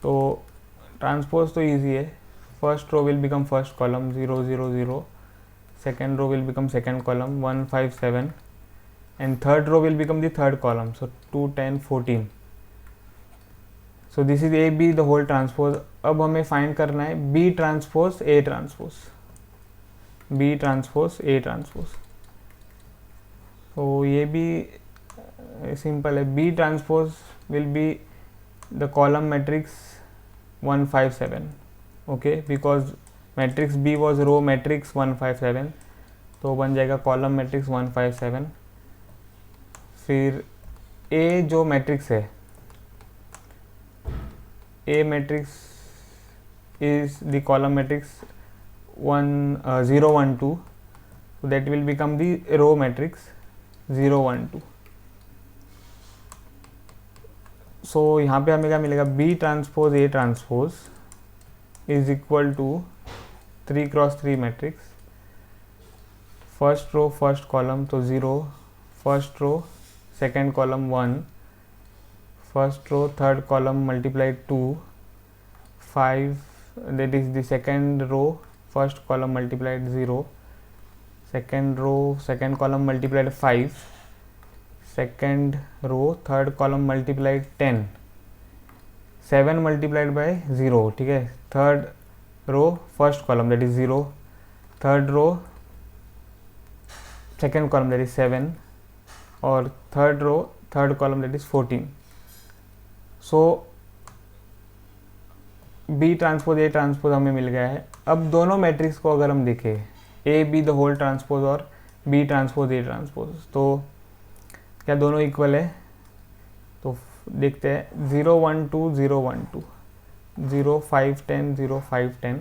तो ट्रांसपोज तो इजी है, first row will become first column 0 0 0, second row will become second column 1 5 7, and third row will become the third column, so 2 10 14। So this is A B the whole transpose. अब हमें find करना है B transpose A transpose, B transpose A transpose. तो ये भी simple है, B transpose will be the column matrix 1 5 7, okay, because matrix B was row matrix 1 5 7, तो बन जाएगा कॉलम मैट्रिक्स 1 5 7। फिर ए जो मैट्रिक्स है, A matrix is the column matrix 0 1 2, so that will become the row matrix 0 1 2। so यहाँ पे हमें क्या मिलेगा, B transpose A transpose is equal to 3 cross 3 matrix, first row first column तो 0, first row second column 1, first row third column multiplied 2, 5 that is the second row first column multiplied 0, second row second column multiplied 5, second row third column multiplied 10, 7 multiplied by 0, ठीक है। third row first column that is 0, third row second column that is 7, और third row third column that is 14। So B transpose A transpose हमें मिल गया है। अब दोनों matrix को अगर हम देखें, A B the whole transpose और बी ट्रांसपोज ए ट्रांसपोज, तो क्या दोनों इक्वल है? तो देखते हैं, 0 1 2 0 1 2, 0 5 10 0 5 10,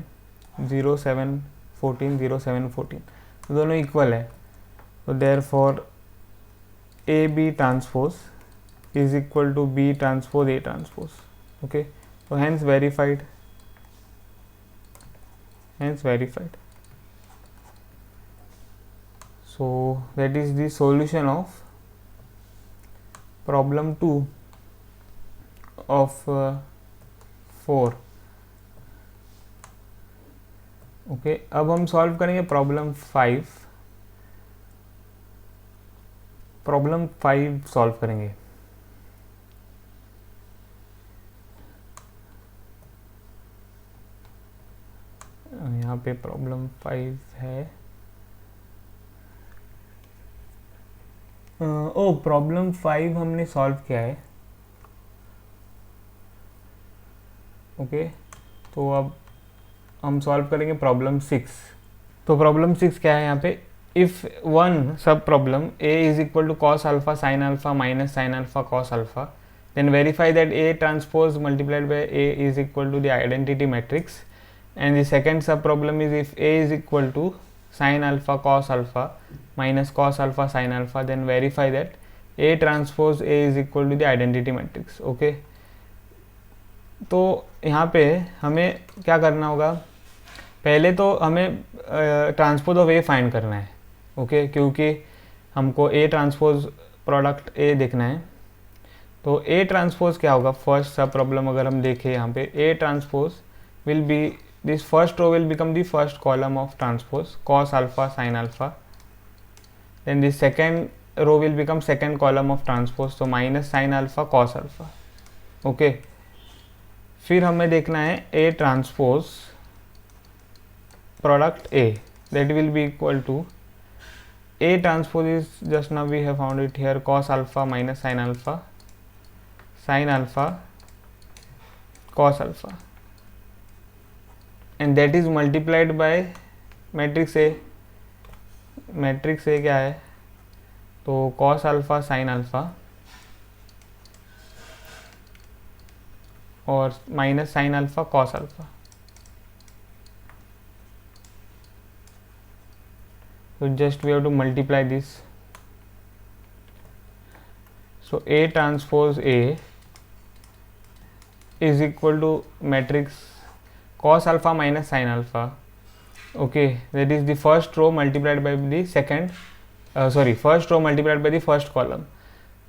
0 7 14 0 7 14, तो दोनों इक्वल है। तो therefore A B transpose is equal to B transpose A transpose, okay, so hence verified, so that is the solution of problem 2 of 4, okay। अब हम सॉल्व करेंगे प्रॉब्लम 5, प्रॉब्लम 5 सॉल्व करेंगे। यहाँ पे प्रॉब्लम 5 है, ओ प्रॉब्लम 5 हमने सॉल्व किया है, ओके। तो अब हम सॉल्व करेंगे प्रॉब्लम 6। तो प्रॉब्लम 6 क्या है यहाँ पे, if one sub problem a is equal to cos alpha sine alpha minus sine alpha cos alpha, then verify that a transpose multiplied by a is equal to the identity matrix. And the second sub problem is if a is equal to sin alpha cos alpha minus cos alpha sin alpha, then verify that a transpose a is equal to the identity matrix, okay। तो यहाँ पे हमें क्या करना होगा, पहले तो हमें ट्रांसपोज ऑफ ए फाइंड करना है, ओके, क्योंकि हमको ए ट्रांसपोज प्रोडक्ट ए देखना है। तो ए ट्रांसपोज क्या होगा, फर्स्ट सब प्रॉब्लम अगर हम देखें यहाँ पे, A transpose will be, this first row will become the first column of transpose cos alpha sin alpha, then the second row will become second column of transpose, so minus sin alpha cos alpha. Okay फिर हमें देखना है A transpose product A, that will be equal to A transpose is just now we have found it here, cos alpha minus sin alpha cos alpha, and that is multiplied by matrix A. Matrix A क्या है, तो cos alpha sin alpha और minus sin alpha cos alpha. So just we have to multiply this. So A transpose A is equal to matrix cos alpha minus sin alpha. Okay, that is the first row multiplied by the second, first row multiplied by the first column.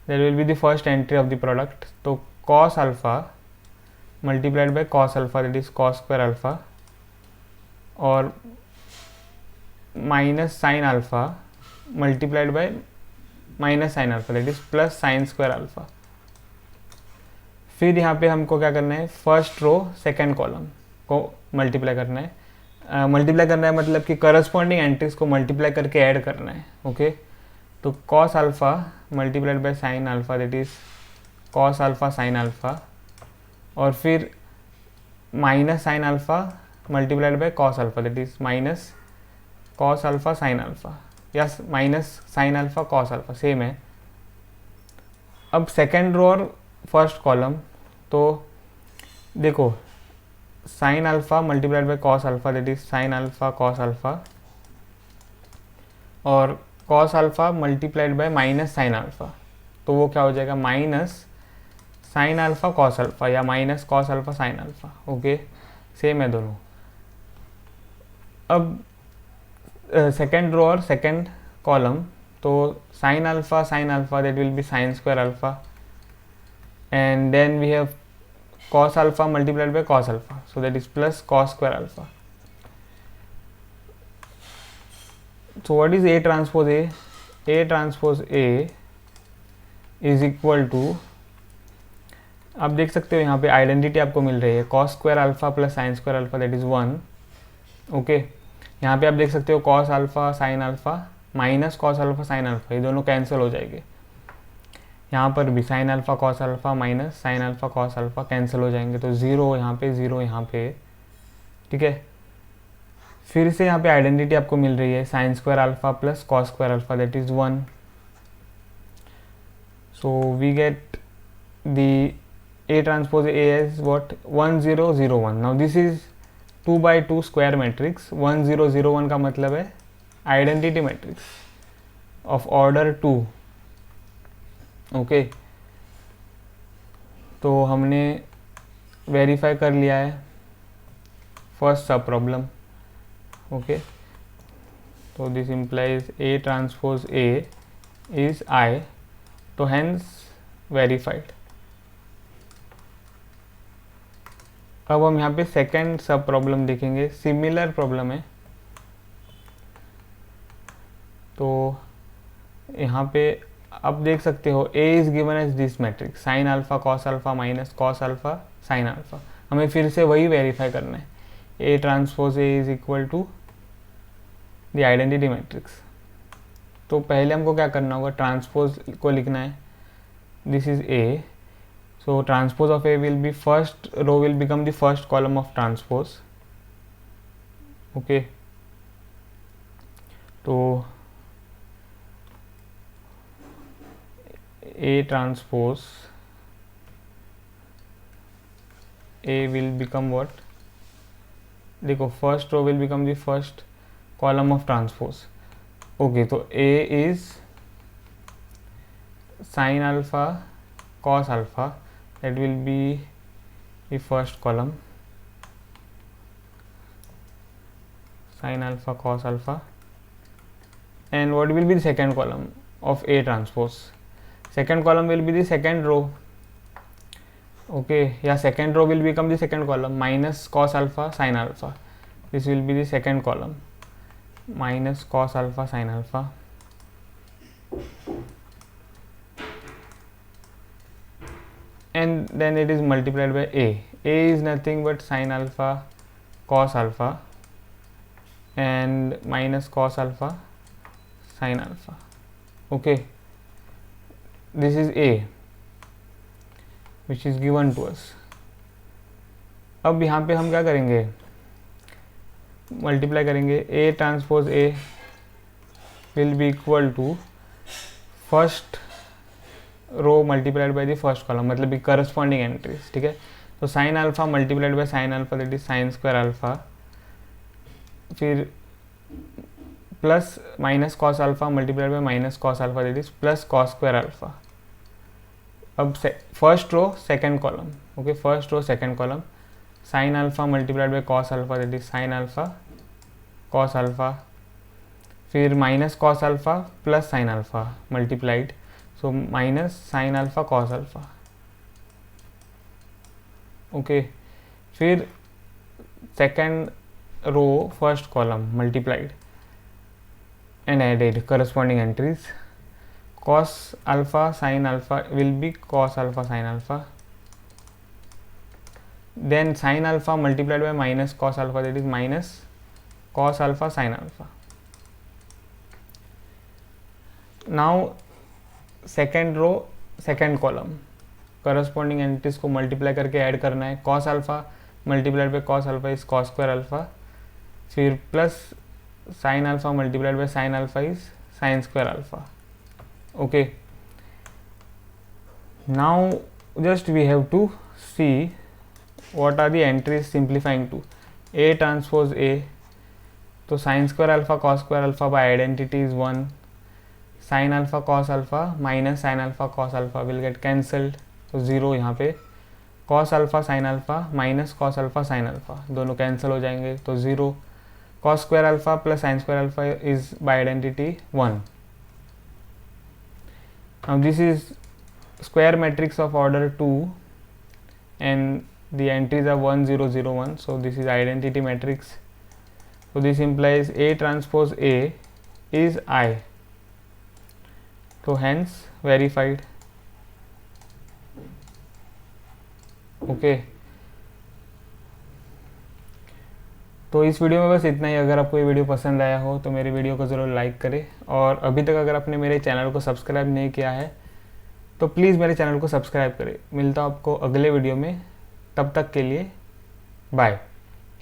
That will be the first entry of the product. So cos alpha multiplied by cos alpha, that is cos square alpha, और minus sine alpha multiplied by minus sine alpha, that is plus sign square alpha. फिर यहाँ पे हमको क्या करना है, first row second column को multiply करना है. मल्टीप्लाई करना है मतलब कि करस्पॉन्डिंग एंट्रीज को मल्टीप्लाई करके ऐड करना है. ओके, तो cos alpha multiplied by sine alpha, that is cos alpha sine alpha, और फिर minus sine alpha multiplied by cos alpha, that is minus cos alpha sine alpha, या minus sine alpha cos alpha, same है. अब second row और first column, तो देखो sine alpha multiplied by cos alpha, that is sine alpha cos alpha, और cos alpha multiplied by minus sine alpha, तो वो क्या हो जाएगा, minus sine alpha cos alpha या minus cos alpha sine alpha. Okay, same है दोनों. अब सेकेंड रो और सेकेंड कॉलम, तो sine alpha that will be sine square alpha, and then we have cos alpha multiplied by cos alpha, so that is plus cos square alpha. So what is A transpose A? A transpose A is equal to, आप देख सकते हो यहाँ पे identity आपको मिल रही है, cos square alpha plus sign square alpha, that is 1. Okay, यहाँ पे आप देख सकते हो cos alpha sine alpha minus cos alpha sine alpha, ये दोनों कैंसिल हो जाएंगे. यहाँ पर भी sign alpha cos alpha minus sine alpha cos alpha cancel हो जाएंगे, तो ज़ीरो यहाँ पे ज़ीरो यहाँ पे. ठीक है, फिर से यहाँ पे आइडेंटिटी आपको मिल रही है, sine square alpha plus cos square alpha, that is 1. So we get the A transpose A as what, 1 0 0 1. Now this is 2x2 square matrix. 1 0 0 1 का मतलब है identity matrix of order 2. Okay, तो हमने वेरीफाई कर लिया है फर्स्ट सब प्रॉब्लम. ओके, तो this implies A transpose A is I, तो हेंस वेरीफाइड. अब हम यहाँ पे सेकेंड सब प्रॉब्लम देखेंगे, सिमिलर प्रॉब्लम है. तो यहाँ पे आप देख सकते हो A is given as this matrix, sine alpha cos alpha minus cos alpha sine alpha. हमें फिर से वही वेरीफाई करना है, A transpose A is equal to the identity matrix. तो पहले हमको क्या करना होगा, ट्रांसपोज को लिखना है, this is A. So transpose of A will be, first row will become the first column of transpose. Okay, तो A transpose A will become what, देखो first row will become the first column of transpose. Okay, तो A is sin alpha cos alpha, that will be the first column, sin alpha cos alpha, and what will be the second column of A transpose? Second column will be the second row. okay, yeah, second row will become the second column, minus cos alpha sin alpha. This will be the second column, minus cos alpha sin alpha. And then it is multiplied by a. A is nothing but sin alpha cos alpha and minus cos alpha sin alpha. Okay, this is a which is given to us. अब यहाँ पे हम क्या करेंगे, multiply करेंगे. A transpose A will be equal to first row multiplied by the first column, मतलब कि corresponding entries. ठीक है, तो sine alpha multiplied by sine alpha that is sine square alpha, फिर plus minus cos alpha multiplied by minus cos alpha that is plus cos square alpha. अब first row second column, okay, first row second column, sine alpha multiplied by cos alpha that is sine alpha cos alpha, फिर minus cos alpha plus sine alpha multiplied, so minus sin alpha cos alpha. Okay, फिर second row first column multiplied and added corresponding entries. Cos alpha sin alpha will be cos alpha sin alpha, then sin alpha multiplied by minus cos alpha that is minus cos alpha sin alpha. Now second row second column, corresponding entries को multiply करके add करना है. Cos alpha multiplied by cos alpha is cos square alpha, फिर plus sine alpha multiplied by sine alpha is sine square alpha. Okay, now just we have to see what are the entries simplifying to A transpose A. तो sine square alpha cos square alpha by identity is 1. Sine alpha cos alpha minus sine alpha cos alpha will get cancelled, तो 0 यहाँ पे. Cos alpha sine alpha minus cos alpha sine alpha दोनों cancel हो जाएंगे, तो 0. Cos square alpha plus sign square alpha is by identity 1. Now this is square matrix of order 2 and the entries are 1 0 0 1, so this is identity matrix. So this implies A transpose A is I, so hence verified. Okay, तो इस video में बस इतना ही. अगर आपको ये video पसंद आया हो तो मेरे वीडियो को ज़रूर लाइक करें, और अभी तक अगर आपने मेरे चैनल को सब्सक्राइब नहीं किया है तो प्लीज़ मेरे चैनल को सब्सक्राइब करें. मिलता हूँ आपको अगले वीडियो में, तब तक के लिए बाय.